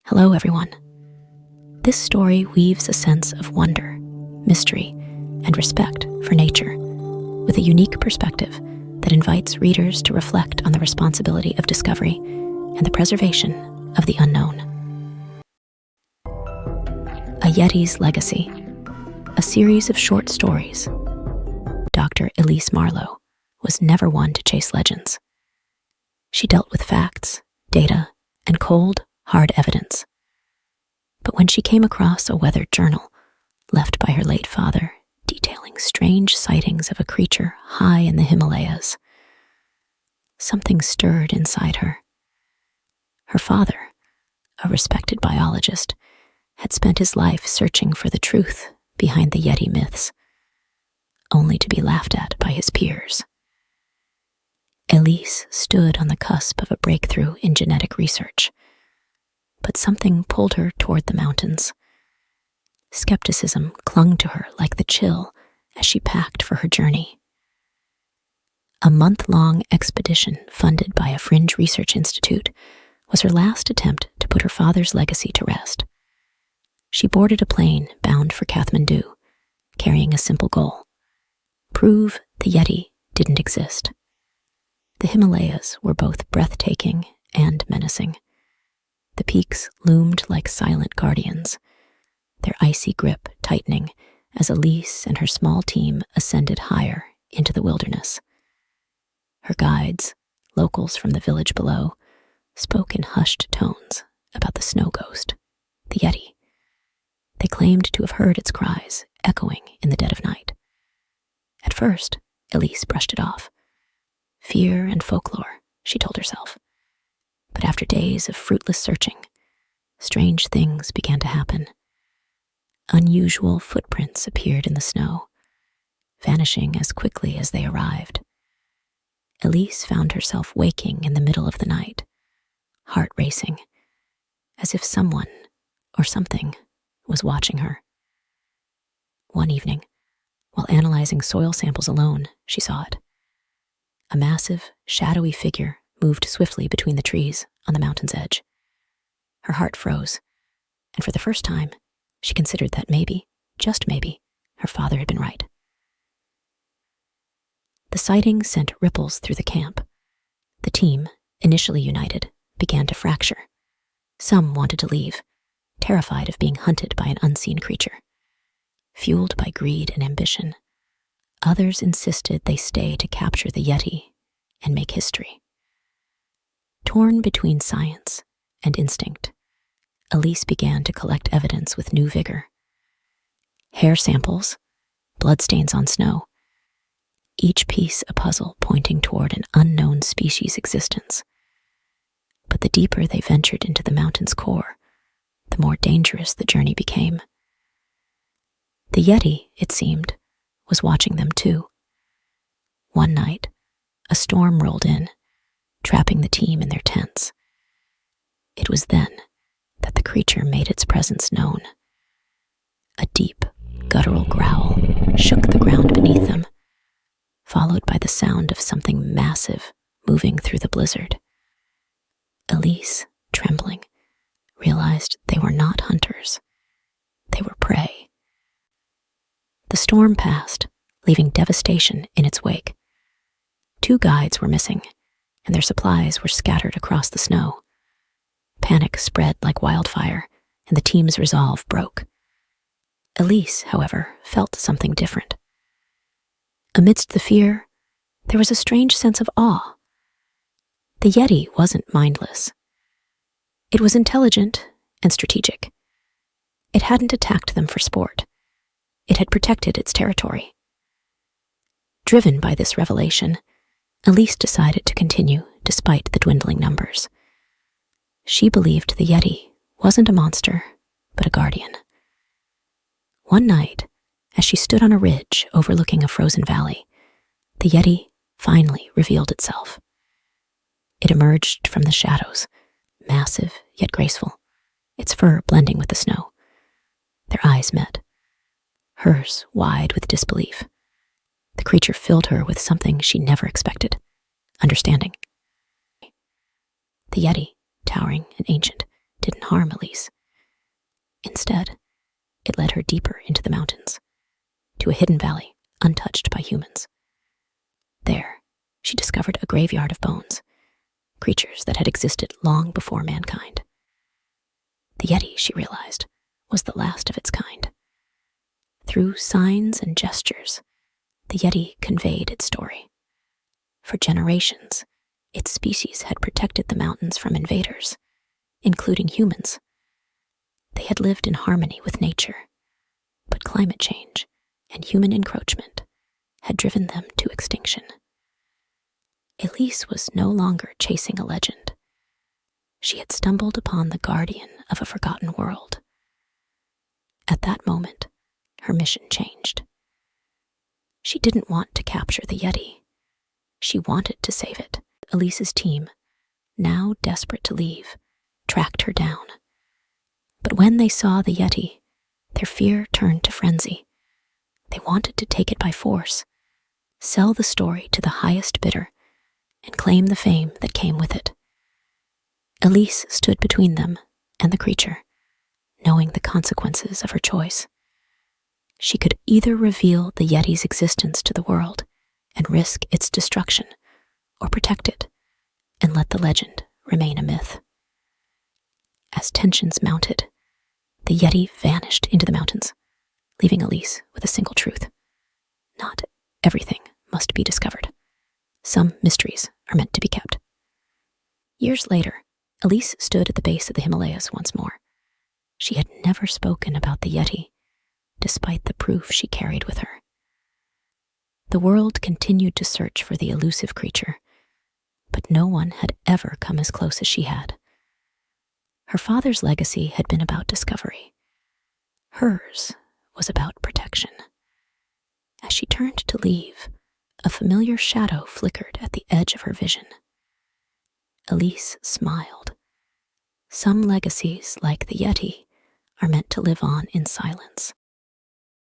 Hello, everyone. This story weaves a sense of wonder, mystery, and respect for nature, with a unique perspective that invites readers to reflect on the responsibility of discovery and the preservation of the unknown. A Yeti's Legacy, a series of short stories. Dr. Elise Marlow was never one to chase legends. She dealt with facts, data, and cold, hard evidence. But when she came across a weathered journal left by her late father detailing strange sightings of a creature high in the Himalayas, something stirred inside her. Her father, a respected biologist, had spent his life searching for the truth behind the Yeti myths, only to be laughed at by his peers. Elise stood on the cusp of a breakthrough in genetic research, but something pulled her toward the mountains. Skepticism clung to her like the chill as she packed for her journey. A month-long expedition funded by a fringe research institute was her last attempt to put her father's legacy to rest. She boarded a plane bound for Kathmandu, carrying a simple goal: prove the Yeti didn't exist. The Himalayas were both breathtaking and menacing. The peaks loomed like silent guardians, their icy grip tightening as Elise and her small team ascended higher into the wilderness. Her guides, locals from the village below, spoke in hushed tones about the snow ghost, the Yeti. They claimed to have heard its cries echoing in the dead of night. At first, Elise brushed it off. Fear and folklore, she told herself. But after days of fruitless searching, strange things began to happen. Unusual footprints appeared in the snow, vanishing as quickly as they arrived. Elise found herself waking in the middle of the night, heart racing, as if someone or something was watching her. One evening, while analyzing soil samples alone, she saw it. A massive, shadowy figure moved swiftly between the trees on the mountain's edge. Her heart froze, and for the first time, she considered that maybe, just maybe, her father had been right. The sighting sent ripples through the camp. The team, initially united, began to fracture. Some wanted to leave, terrified of being hunted by an unseen creature. Fueled by greed and ambition, others insisted they stay to capture the Yeti and make history. Torn between science and instinct, Elise began to collect evidence with new vigor. Hair samples, bloodstains on snow, each piece a puzzle pointing toward an unknown species' existence. But the deeper they ventured into the mountain's core, the more dangerous the journey became. The Yeti, it seemed, was watching them too. One night, a storm rolled in, trapping the team in their tents. It was then that the creature made its presence known. A deep, guttural growl shook the ground beneath them, followed by the sound of something massive moving through the blizzard. Elise, trembling, realized they were not hunters. They were prey. The storm passed, leaving devastation in its wake. 2 guides were missing, and their supplies were scattered across the snow. Panic spread like wildfire, and the team's resolve broke. Elise, however, felt something different. Amidst the fear, there was a strange sense of awe. The Yeti wasn't mindless. It was intelligent and strategic. It hadn't attacked them for sport. It had protected its territory. Driven by this revelation, Elise decided to continue despite the dwindling numbers. She believed the Yeti wasn't a monster, but a guardian. One night, as she stood on a ridge overlooking a frozen valley, the Yeti finally revealed itself. It emerged from the shadows, massive yet graceful, its fur blending with the snow. Their eyes met, hers wide with disbelief. The creature filled her with something she never expected: understanding. The Yeti, towering and ancient, didn't harm Elise. Instead, it led her deeper into the mountains, to a hidden valley untouched by humans. There, she discovered a graveyard of bones, creatures that had existed long before mankind. The Yeti, she realized, was the last of its kind. Through signs and gestures, the Yeti conveyed its story. For generations, its species had protected the mountains from invaders, including humans. They had lived in harmony with nature, but climate change and human encroachment had driven them to extinction. Elise was no longer chasing a legend. She had stumbled upon the guardian of a forgotten world. At that moment, her mission changed. She didn't want to capture the Yeti. She wanted to save it. Elise's team, now desperate to leave, tracked her down. But when they saw the Yeti, their fear turned to frenzy. They wanted to take it by force, sell the story to the highest bidder, and claim the fame that came with it. Elise stood between them and the creature, knowing the consequences of her choice. She could either reveal the Yeti's existence to the world and risk its destruction, or protect it and let the legend remain a myth. As tensions mounted, the Yeti vanished into the mountains, leaving Elise with a single truth. Not everything must be discovered. Some mysteries are meant to be kept. Years later, Elise stood at the base of the Himalayas once more. She had never spoken about the Yeti, despite the proof she carried with her. The world continued to search for the elusive creature, but no one had ever come as close as she had. Her father's legacy had been about discovery. Hers was about protection. As she turned to leave, a familiar shadow flickered at the edge of her vision. Elise smiled. Some legacies, like the Yeti, are meant to live on in silence.